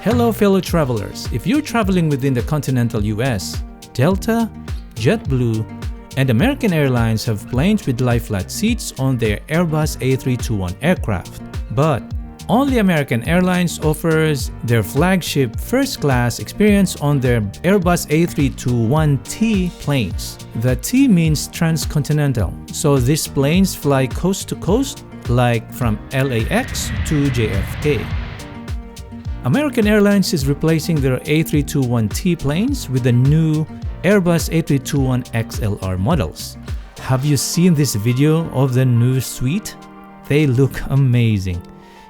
Hello fellow travelers, if you're traveling within the continental US, Delta, JetBlue, and American Airlines have planes with lie-flat seats on their Airbus A321 aircraft. But only American Airlines offers their flagship first-class experience on their Airbus A321T planes. The T means transcontinental, so these planes fly coast to coast, like from LAX to JFK. American Airlines is replacing their A321T planes with the new Airbus A321XLR models. Have you seen this video of the new suite? They look amazing.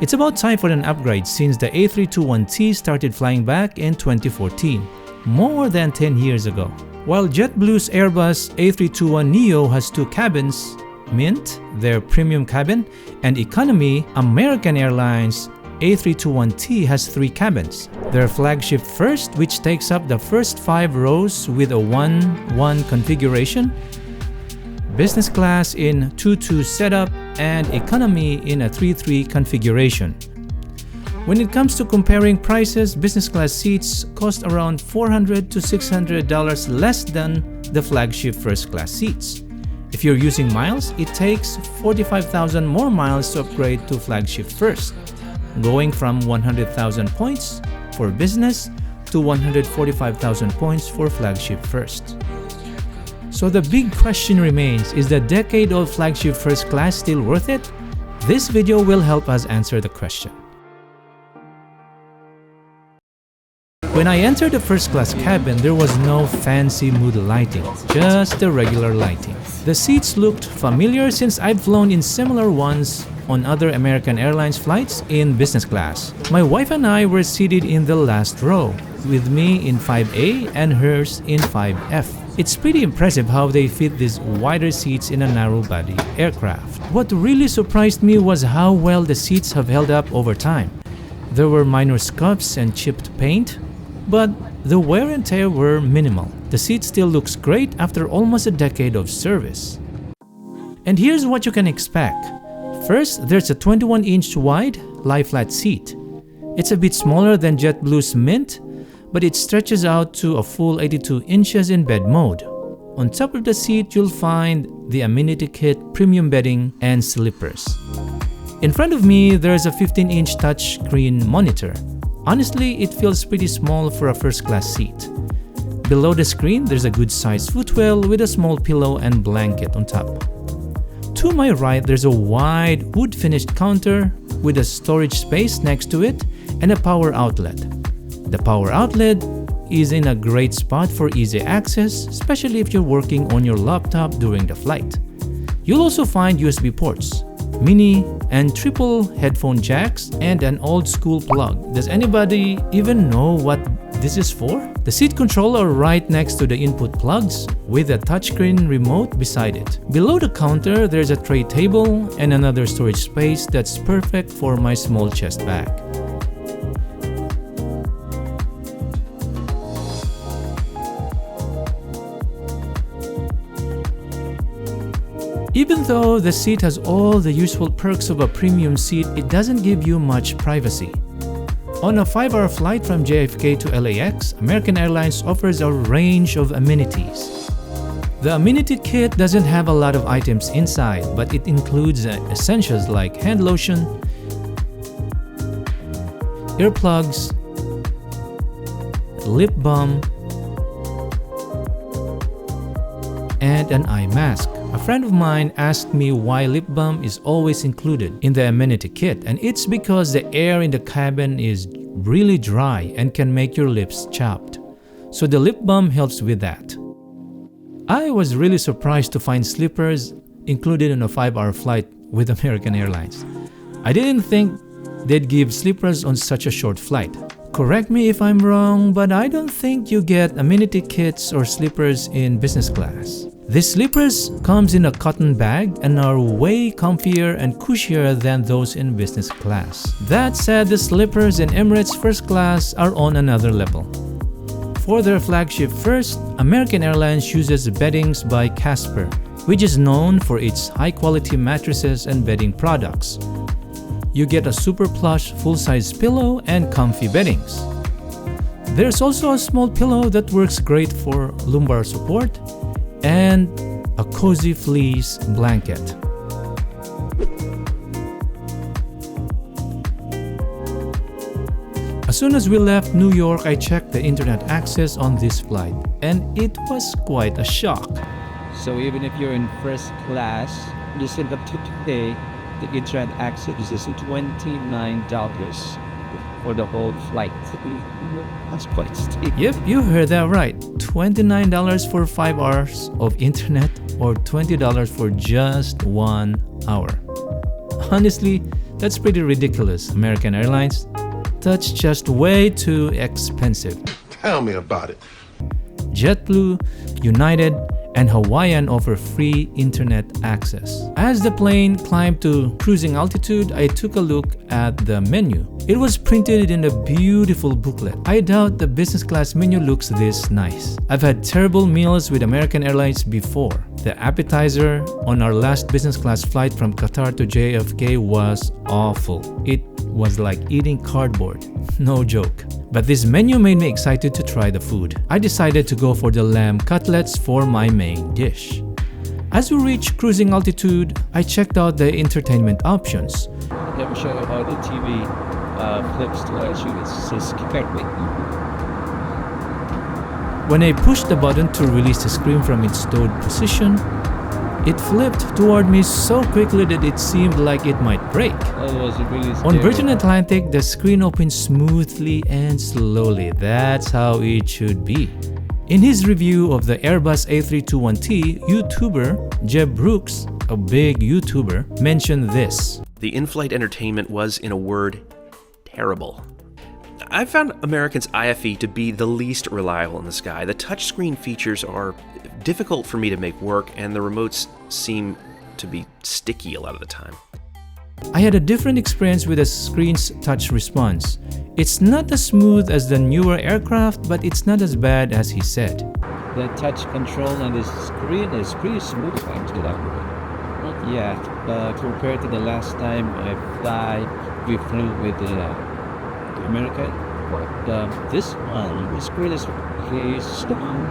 It's about time for an upgrade since the A321T started flying back in 2014, more than 10 years ago. While JetBlue's Airbus A321neo has two cabins, Mint, their premium cabin, and Economy, American Airlines A321T has three cabins. Their flagship first, which takes up the first 5 rows with a 1-1 configuration, business class in 2-2 setup, and economy in a 3-3 configuration. When it comes to comparing prices, business class seats cost around $400 to $600 less than the flagship first class seats. If you're using miles, it takes 45,000 more miles to upgrade to flagship first, going from 100,000 points for business to 145,000 points for flagship first. So the big question remains, is the decade-old flagship first class still worth it? This video will help us answer the question. When I entered the first class cabin, there was no fancy mood lighting, just the regular lighting. The seats looked familiar since I've flown in similar ones on other American Airlines flights in business class. My wife and I were seated in the last row, with me in 5A and hers in 5F. It's pretty impressive how they fit these wider seats in a narrow-body aircraft. What really surprised me was how well the seats have held up over time. There were minor scuffs and chipped paint, but the wear and tear were minimal. The seat still looks great after almost a decade of service. And here's what you can expect. First, there's a 21-inch wide lie-flat seat. It's a bit smaller than JetBlue's Mint, but it stretches out to a full 82 inches in bed mode. On top of the seat, you'll find the amenity kit, premium bedding, and slippers. In front of me, there's a 15-inch touchscreen monitor. Honestly, it feels pretty small for a first-class seat. Below the screen, there's a good-sized footwell with a small pillow and blanket on top. To my right, there's a wide wood-finished counter with a storage space next to it and a power outlet. The power outlet is in a great spot for easy access, especially if you're working on your laptop during the flight. You'll also find USB ports, mini and triple headphone jacks, and an old-school plug. Does anybody even know what this is for? The seat controls are right next to the input plugs with a touchscreen remote beside it. Below the counter, there's a tray table and another storage space that's perfect for my small chest bag. Even though the seat has all the useful perks of a premium seat, it doesn't give you much privacy. On a 5-hour flight from JFK to LAX, American Airlines offers a range of amenities. The amenity kit doesn't have a lot of items inside, but it includes essentials like hand lotion, earplugs, lip balm, and an eye mask. A friend of mine asked me why lip balm is always included in the amenity kit, and it's because the air in the cabin is really dry and can make your lips chapped. So the lip balm helps with that. I was really surprised to find slippers included in a 5-hour flight with American Airlines. I didn't think they'd give slippers on such a short flight. Correct me if I'm wrong, but I don't think you get amenity kits or slippers in business class. These slippers comes in a cotton bag and are way comfier and cushier than those in business class. That said, the slippers in Emirates First Class are on another level. For their flagship first, American Airlines uses beddings by Casper, which is known for its high-quality mattresses and bedding products. You get a super plush full-size pillow and comfy beddings. There's also a small pillow that works great for lumbar support and a cozy fleece blanket. As soon as we left New York, I checked the internet access on this flight, and it was quite a shock. So even if you're in first class, you still have to pay the internet access is $29 for the whole flight. That's quite steep. Yep, you heard that right. $29 for 5 hours of internet or $20 for just 1 hour. Honestly, that's pretty ridiculous, American Airlines. That's just way too expensive. Tell me about it. JetBlue, United, and Hawaiian offer free internet access. As the plane climbed to cruising altitude, I took a look at the menu. It was printed in a beautiful booklet. I doubt the business class menu looks this nice. I've had terrible meals with American Airlines before. The appetizer on our last business class flight from Qatar to JFK was awful. It was like eating cardboard. No joke. But this menu made me excited to try the food. I decided to go for the lamb cutlets for my main dish. As we reached cruising altitude, I checked out the entertainment options. Let me show you how the TV flips to let you this correctly. When I pushed the button to release the screen from its stowed position, it flipped toward me so quickly that it seemed like it might break. That was really scary. On Virgin Atlantic, the screen opened smoothly and slowly. That's how it should be. In his review of the Airbus A321T, YouTuber Jeb Brooks, a big YouTuber, mentioned this. The in-flight entertainment was, in a word, terrible. I found American's IFE to be the least reliable in the sky. The touchscreen features are difficult for me to make work, and the remotes seem to be sticky a lot of the time. I had a different experience with the screen's touch response. It's not as smooth as the newer aircraft, but it's not as bad as he said. The touch control on this screen is pretty smooth, actually. Yeah, compared to the last time we flew with American. This one, the screen is really strong.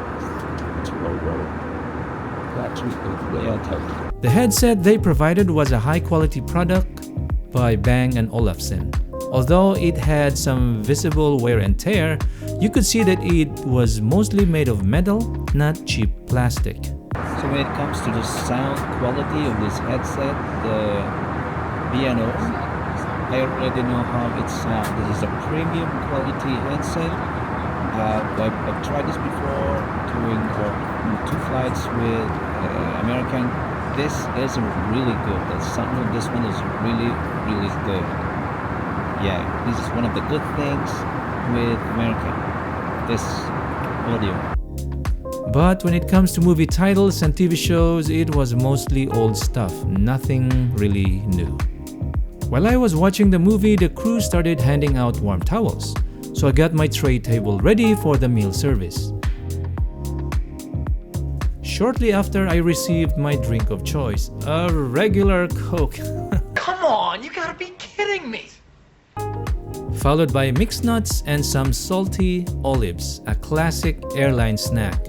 The headset they provided was a high-quality product by Bang & Olufsen. Although it had some visible wear and tear, you could see that it was mostly made of metal, not cheap plastic. So when it comes to the sound quality of this headset, the B&O, I already know how it sounds. This is a premium quality headset. I've tried this before doing 2 flights with American. This is really good. The sound of this one is really, really good. Yeah, this is one of the good things with American, this audio. But when it comes to movie titles and TV shows, it was mostly old stuff, nothing really new. While I was watching the movie, the crew started handing out warm towels, so I got my tray table ready for the meal service. Shortly after, I received my drink of choice, a regular Coke. Come on, you gotta be kidding me! Followed by mixed nuts and some salty olives, a classic airline snack.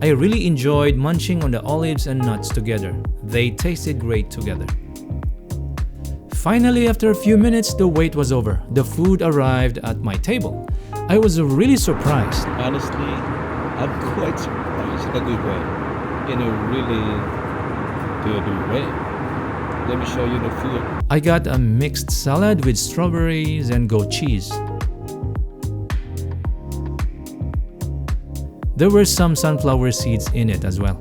I really enjoyed munching on the olives and nuts together. They tasted great together. Finally, after a few minutes, the wait was over. The food arrived at my table. I was really surprised. Honestly, I'm quite surprised in a good way. In a really good way. Let me show you the food. I got a mixed salad with strawberries and goat cheese. There were some sunflower seeds in it as well.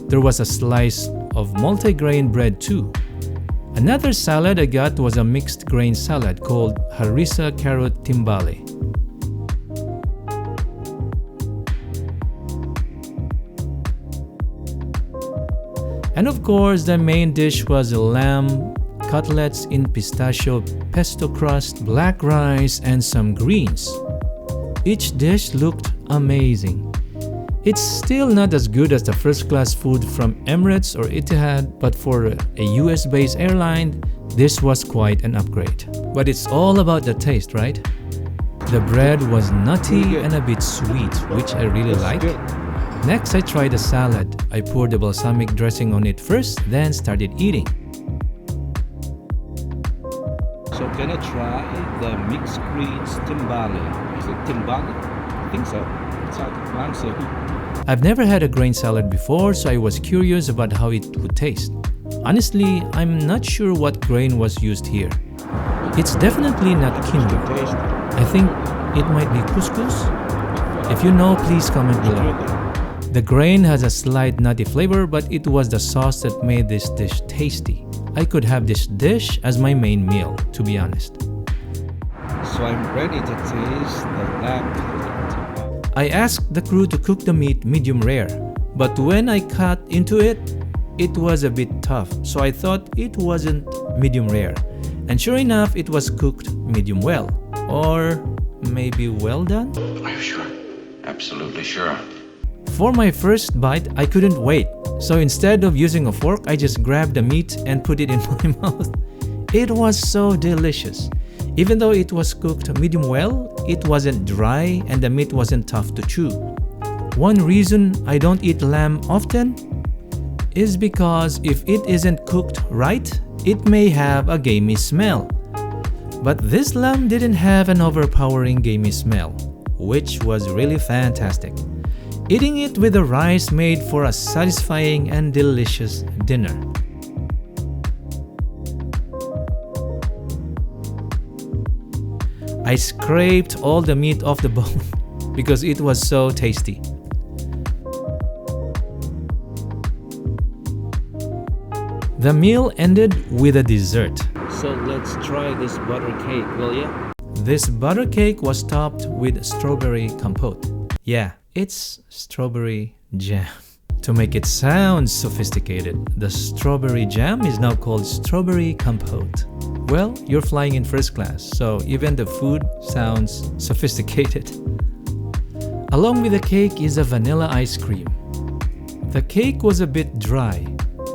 There was a slice of multigrain bread too. Another salad I got was a mixed grain salad called harissa carrot timbale. And of course, the main dish was lamb cutlets in pistachio pesto crust, black rice, and some greens. Each dish looked amazing. It's still not as good as the first-class food from Emirates or Etihad, but for a US-based airline, this was quite an upgrade. But it's all about the taste, right? The bread was nutty and a bit sweet, which I really like. Next, I tried the salad. I poured the balsamic dressing on it first, then started eating. So can I try the mixed greens timbale? Is it timbale? I think so. It's how to pronounce it. I've never had a grain salad before, so I was curious about how it would taste. Honestly, I'm not sure what grain was used here. It's definitely not quinoa. I think it might be couscous. If you know, please comment below. The grain has a slight nutty flavor, but it was the sauce that made this dish tasty. I could have this dish as my main meal, to be honest. So I'm ready to taste the lamb. I asked the crew to cook the meat medium rare, but when I cut into it, it was a bit tough, so I thought it wasn't medium rare. And sure enough, it was cooked medium well. Or maybe well done? Are you sure? Absolutely sure. For my first bite, I couldn't wait. So instead of using a fork, I just grabbed the meat and put it in my mouth. It was so delicious. Even though it was cooked medium well, it wasn't dry and the meat wasn't tough to chew. One reason I don't eat lamb often is because if it isn't cooked right, it may have a gamey smell. But this lamb didn't have an overpowering gamey smell, which was really fantastic. Eating it with the rice made for a satisfying and delicious dinner. I scraped all the meat off the bone because it was so tasty. The meal ended with a dessert. So let's try this butter cake, will ya? This butter cake was topped with strawberry compote. Yeah, it's strawberry jam. To make it sound sophisticated, the strawberry jam is now called strawberry compote. Well, you're flying in first class, so even the food sounds sophisticated. Along with the cake is a vanilla ice cream. The cake was a bit dry,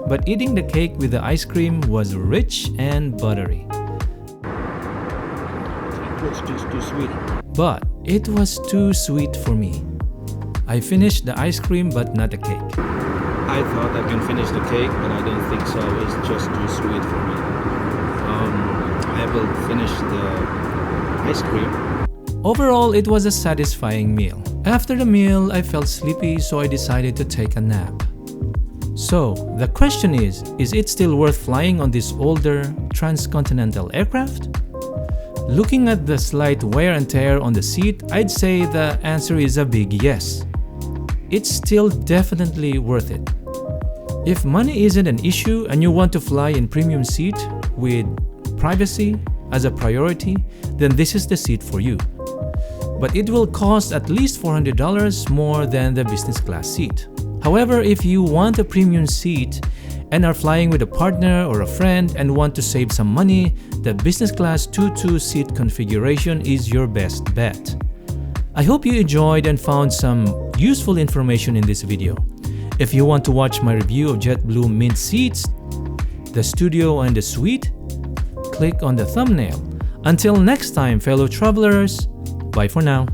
but eating the cake with the ice cream was rich and buttery. It was just too sweet. But it was too sweet for me. I finished the ice cream but not the cake. I thought I can finish the cake, but I don't think so. It's just too sweet for me. I will finish the ice cream. Overall, it was a satisfying meal. After the meal, I felt sleepy, so I decided to take a nap. So, the question is it still worth flying on this older transcontinental aircraft? Looking at the slight wear and tear on the seat, I'd say the answer is a big yes. It's still definitely worth it. If money isn't an issue and you want to fly in premium seat with privacy as a priority, then this is the seat for you. But it will cost at least $400 more than the business class seat. However, if you want a premium seat and are flying with a partner or a friend and want to save some money, the business class 2-2 seat configuration is your best bet. I hope you enjoyed and found some useful information in this video. If you want to watch my review of JetBlue Mint seats, the studio and the suite, click on the thumbnail. Until next time, fellow travelers, bye for now.